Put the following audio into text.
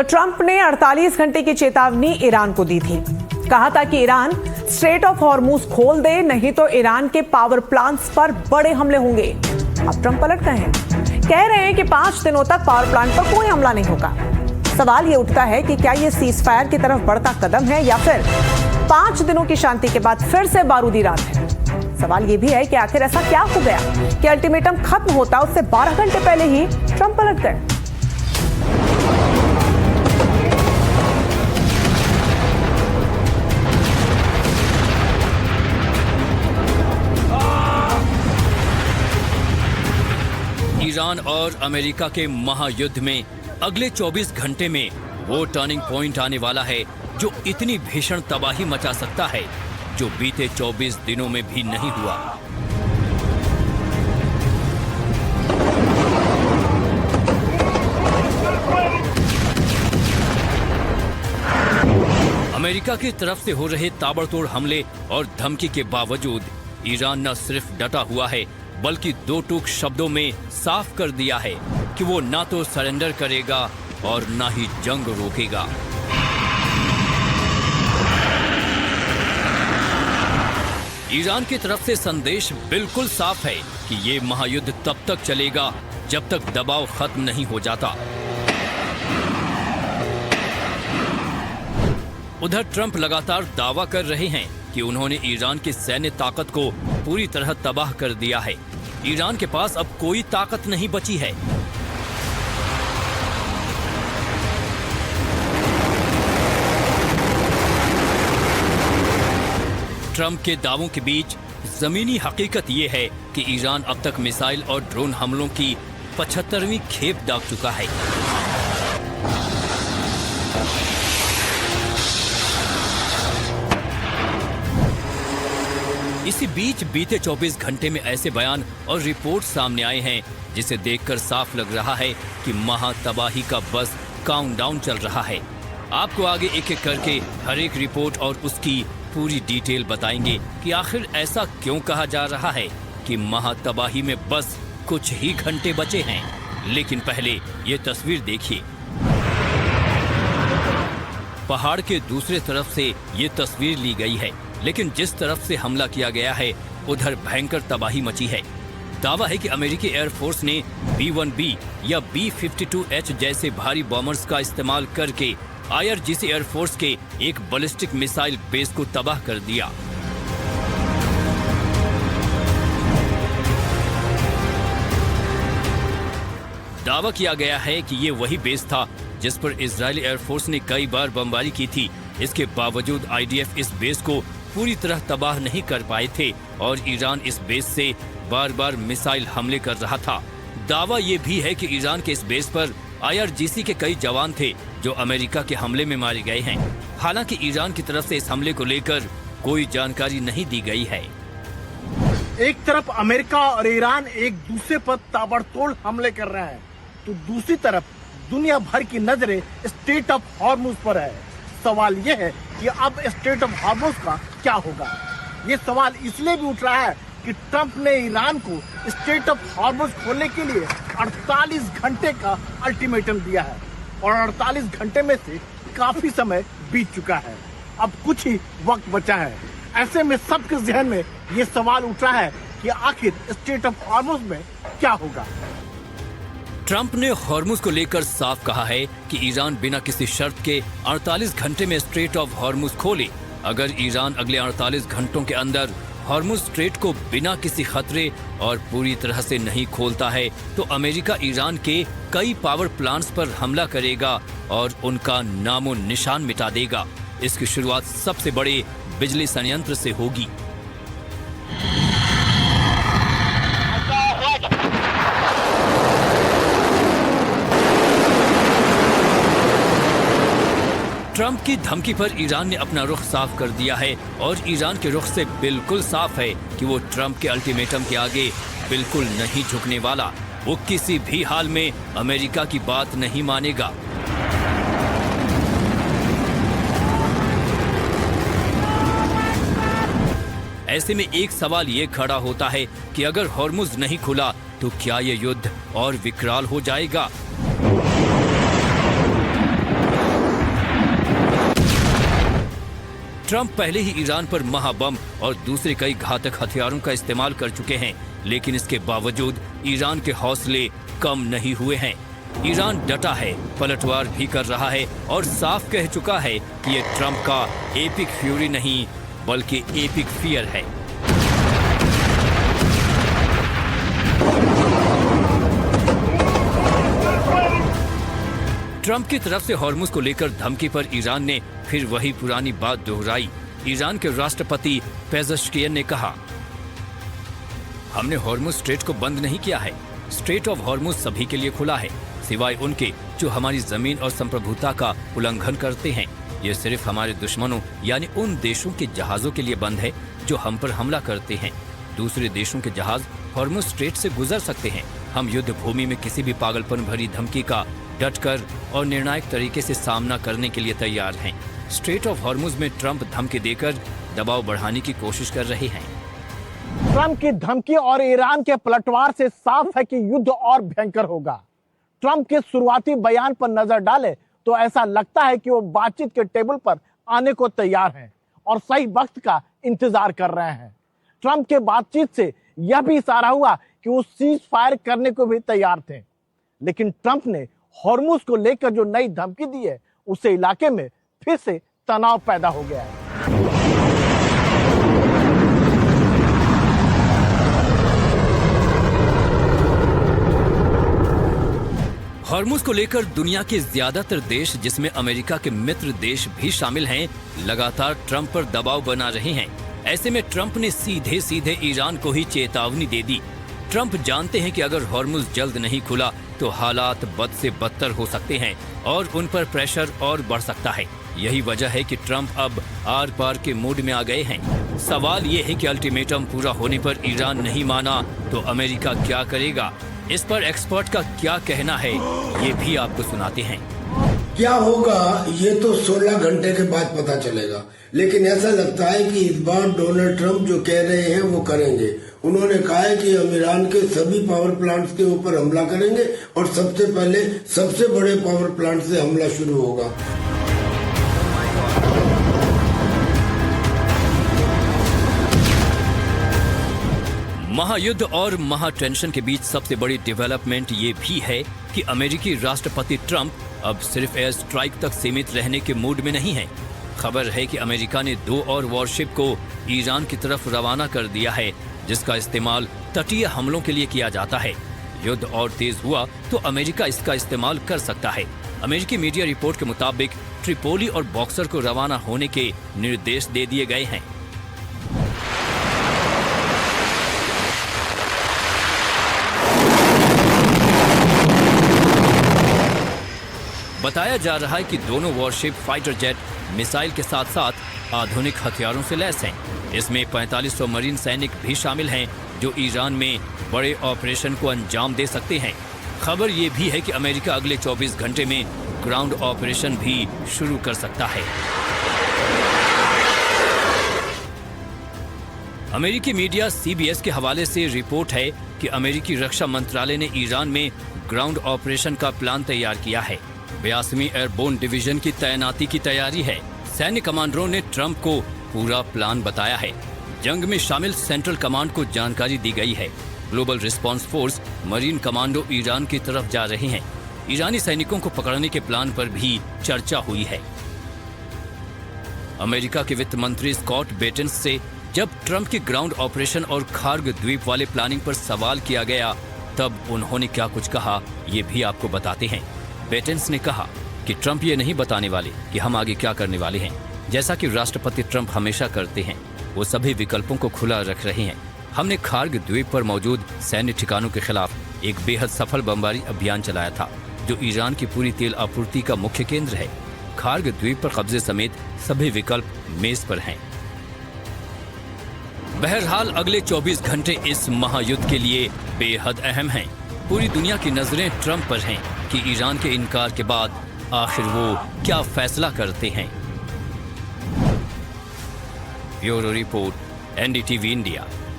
Trump ने 48 घंटे की चेतावनी ईरान को दी थी। कहा था कि ईरान स्ट्रेट ऑफ हॉर्मुज खोल दे, नहीं तो ईरान के पावर प्लांट्स पर बड़े हमले होंगे। अब ट्रंप पलट गए हैं, कह रहे हैं कि 5 दिनों तक पावर प्लांट पर कोई हमला नहीं होगा। सवाल ये उठता है कि क्या ये सीज फायर की तरफ बढ़ता कदम है या फिर 5 दिनों की शांति के बाद फिर से बारूदी रात है। सवाल ये भी है कि आखिर ऐसा क्या हो गया कि अल्टीमेटम खत्म होता उससे 12 घंटे पहले ही ट्रंप पलट गए। ईरान और अमेरिका के महायुद्ध में अगले 24 घंटे में वो टर्निंग पॉइंट आने वाला है जो इतनी भीषण तबाही मचा सकता है जो बीते 24 दिनों में भी नहीं हुआ। अमेरिका की तरफ से हो रहे ताबड़तोड़ हमले और धमकी के बावजूद ईरान न सिर्फ डटा हुआ है बल्कि 2 टूक शब्दों में साफ कर दिया है कि वो ना तो सरेंडर करेगा और ना ही जंग रोकेगा। ईरान की तरफ से संदेश बिल्कुल साफ है कि ये महायुद्ध तब तक चलेगा जब तक दबाव खत्म नहीं हो जाता। उधर ट्रंप लगातार दावा कर रहे हैं कि उन्होंने ईरान की सैन्य ताकत को पूरी तरह तबाह कर दिया है। ईरान के पास अब कोई ताकत नहीं बची है। ट्रंप के दावों के बीच जमीनी हकीकत ये है कि ईरान अब तक मिसाइल और ड्रोन हमलों की 75वीं खेप दाग चुका है। इसी बीच बीते 24 घंटे में ऐसे बयान और रिपोर्ट सामने आए हैं जिसे देखकर साफ लग रहा है कि महातबाही का बस काउंटडाउन चल रहा है। आपको आगे एक एक करके हर एक रिपोर्ट और उसकी पूरी डिटेल बताएंगे कि आखिर ऐसा क्यों कहा जा रहा है कि महातबाही में बस कुछ ही घंटे बचे हैं। लेकिन पहले ये तस्वीर देखिए। पहाड़ के दूसरे तरफ से ये तस्वीर ली गई है, लेकिन जिस तरफ से हमला किया गया है उधर भयंकर तबाही मची है। दावा है कि अमेरिकी एयरफोर्स ने B-1B या B-52H जैसे भारी बॉम्बर्स का इस्तेमाल करके IRGC एयरफोर्स के एक बैलिस्टिक मिसाइल बेस को तबाह कर दिया। दावा किया गया है कि ये वही बेस था जिस पर इजरायली एयरफोर्स ने कई बार बमबारी की थी। इसके बावजूद IDF इस बेस को पूरी तरह तबाह नहीं कर पाए थे और ईरान इस बेस से बार बार मिसाइल हमले कर रहा था। दावा ये भी है कि ईरान के इस बेस पर IRGC के कई जवान थे जो अमेरिका के हमले में मारे गए हैं। हालांकि ईरान की तरफ से इस हमले को लेकर कोई जानकारी नहीं दी गई है। एक तरफ अमेरिका और ईरान एक दूसरे पर ताबड़तोड़ हमले कर रहे हैं, तो दूसरी तरफ दुनिया भर की नजरें स्ट्रेट ऑफ हॉर्मुज पर है। सवाल यह है कि अब स्ट्रेट ऑफ हॉर्मुज का क्या होगा। ये सवाल इसलिए भी उठ रहा है कि ट्रंप ने ईरान को स्ट्रेट ऑफ हॉर्मुज खोलने के लिए 48 घंटे का अल्टीमेटम दिया है और 48 घंटे में से काफी समय बीत चुका है। अब कुछ ही वक्त बचा है। ऐसे में सबके जहन में ये सवाल उठ रहा है कि आखिर स्ट्रेट ऑफ हॉर्मुज में क्या होगा। ट्रंप ने हॉर्मुज को लेकर साफ कहा है कि ईरान बिना किसी शर्त के 48 घंटे में स्ट्रेट ऑफ हॉर्मुज खोले। अगर ईरान अगले 48 घंटों के अंदर हॉर्मुज स्ट्रेट को बिना किसी खतरे और पूरी तरह से नहीं खोलता है तो अमेरिका ईरान के कई पावर प्लांट्स पर हमला करेगा और उनका नामो निशान मिटा देगा। इसकी शुरुआत सबसे बड़े बिजली संयंत्र से होगी। ट्रंप की धमकी पर ईरान ने अपना रुख साफ कर दिया है और ईरान के रुख से बिल्कुल साफ है कि वो ट्रंप के अल्टीमेटम के आगे बिल्कुल नहीं झुकने वाला। वो किसी भी हाल में अमेरिका की बात नहीं मानेगा। ऐसे में एक सवाल ये खड़ा होता है कि अगर हॉर्मुज नहीं खुला तो क्या ये युद्ध और विकराल हो जाएगा। ट्रंप पहले ही ईरान पर महाबम और दूसरे कई घातक हथियारों का इस्तेमाल कर चुके हैं, लेकिन इसके बावजूद ईरान के हौसले कम नहीं हुए हैं। ईरान डटा है, पलटवार भी कर रहा है और साफ कह चुका है कि ये ट्रंप का एपिक फ्यूरी नहीं बल्कि एपिक फियर है। ट्रंप की तरफ से हॉर्मुज को लेकर धमकी पर ईरान ने फिर वही पुरानी बात दोहराई। ईरान के राष्ट्रपति पेज़ेश्कियन ने कहा, हमने हॉर्मुज स्ट्रेट को बंद नहीं किया है। स्ट्रेट ऑफ हॉर्मुज सभी के लिए खुला है, सिवाय उनके जो हमारी जमीन और संप्रभुता का उल्लंघन करते हैं। ये सिर्फ हमारे दुश्मनों यानी उन देशों के जहाजों के लिए बंद है जो हम पर हमला करते हैं। दूसरे देशों के जहाज हॉर्मुज स्ट्रेट से गुजर सकते हैं। हम युद्ध भूमि में किसी भी पागलपन भरी धमकी का डटकर और निर्णायक तरीके से सामना करने के लिए तैयार हैं। स्ट्रेट ऑफ हॉर्मुज में ट्रंप धमकी देकर दबाव बढ़ाने की कोशिश कर रहे हैं। ट्रंप की धमकी और ईरान के पलटवार से साफ है कि युद्ध और भयंकर होगा। ट्रंप के शुरुआती बयान पर नजर डाले तो ऐसा लगता है कि वो बातचीत के टेबल पर आने को तैयार हैं और सही वक्त का इंतजार कर रहे हैं। ट्रंप के बातचीत से यह भी इशारा हुआ कि वो सीज फायर करने को भी तैयार थे, लेकिन ट्रंप ने हॉर्मुज को लेकर जो नई धमकी दी है उससे इलाके में फिर से तनाव पैदा हो गया है। हॉर्मुज को लेकर दुनिया के ज्यादातर देश, जिसमें अमेरिका के मित्र देश भी शामिल हैं, लगातार ट्रंप पर दबाव बना रहे हैं। ऐसे में ट्रंप ने सीधे सीधे ईरान को ही चेतावनी दे दी। ट्रंप जानते हैं कि अगर हॉर्मुज जल्द नहीं खुला तो हालात बद से बदतर हो सकते हैं और उन पर प्रेशर और बढ़ सकता है। यही वजह है कि ट्रंप अब आर पार के मूड में आ गए हैं। सवाल ये है कि अल्टीमेटम पूरा होने पर ईरान नहीं माना तो अमेरिका क्या करेगा? इस पर एक्सपर्ट का क्या कहना है, ये भी आपको सुनाते हैं। क्या होगा ये तो 16 घंटे के बाद पता चलेगा, लेकिन ऐसा लगता है कि इस बार डोनाल्ड ट्रंप जो कह रहे हैं वो करेंगे। उन्होंने कहा है कि हम ईरान के सभी पावर प्लांट्स के ऊपर हमला करेंगे और सबसे पहले सबसे बड़े पावर प्लांट से हमला शुरू होगा। महायुद्ध और महाटेंशन के बीच सबसे बड़ी डेवलपमेंट ये भी है कि अमेरिकी राष्ट्रपति ट्रंप अब सिर्फ एयर स्ट्राइक तक सीमित रहने के मूड में नहीं है। खबर है कि अमेरिका ने 2 और वॉरशिप को ईरान की तरफ रवाना कर दिया है, जिसका इस्तेमाल तटीय हमलों के लिए किया जाता है। युद्ध और तेज हुआ तो अमेरिका इसका इस्तेमाल कर सकता है। अमेरिकी मीडिया रिपोर्ट के मुताबिक ट्रिपोली और बॉक्सर को रवाना होने के निर्देश दे दिए गए हैं। बताया जा रहा है कि दोनों वॉरशिप फाइटर जेट मिसाइल के साथ साथ आधुनिक हथियारों से लैस हैं। इसमें 4500 मरीन सैनिक भी शामिल हैं जो ईरान में बड़े ऑपरेशन को अंजाम दे सकते हैं। खबर ये भी है कि अमेरिका अगले 24 घंटे में ग्राउंड ऑपरेशन भी शुरू कर सकता है। अमेरिकी मीडिया CBS के हवाले से रिपोर्ट है कि अमेरिकी रक्षा मंत्रालय ने ईरान में ग्राउंड ऑपरेशन का प्लान तैयार किया है। 82वीं एयरबोर्न डिवीजन की तैनाती की तैयारी है। सैन्य कमांडरों ने ट्रंप को पूरा प्लान बताया है। जंग में शामिल सेंट्रल कमांड को जानकारी दी गई है। Global response force marine commando Iran की तरफ जा रहे हैं। ईरानी सैनिकों को पकड़ने के प्लान पर भी चर्चा हुई है। अमेरिका के वित्त मंत्री स्कॉट बेटेंस से जब ट्रंप के ग्राउंड ऑपरेशन और खार्ग द्वीप वाले प्लानिंग पर सवाल किया गया, तब उन्होंने क्या कुछ कहा, ये भी आपको बताते हैं। बेटेंस ने कहा कि ट्रंप ये नहीं बताने वाले कि हम आगे क्या करने वाले हैं। जैसा कि राष्ट्रपति ट्रंप हमेशा करते हैं, वो सभी विकल्पों को खुला रख रहे हैं। हमने खार्ग द्वीप पर मौजूद सैन्य ठिकानों के खिलाफ एक बेहद सफल बमबारी अभियान चलाया था, जो ईरान की पूरी तेल आपूर्ति का मुख्य केंद्र है। खार्ग द्वीप पर कब्जे समेत सभी विकल्प मेज पर हैं। बहरहाल अगले 24 घंटे इस महायुद्ध के लिए बेहद अहम हैं। पूरी दुनिया की नजरें ट्रंप पर हैं कि ईरान के इनकार के बाद आखिर वो क्या फैसला करते हैं। Bureau report, NDTV India.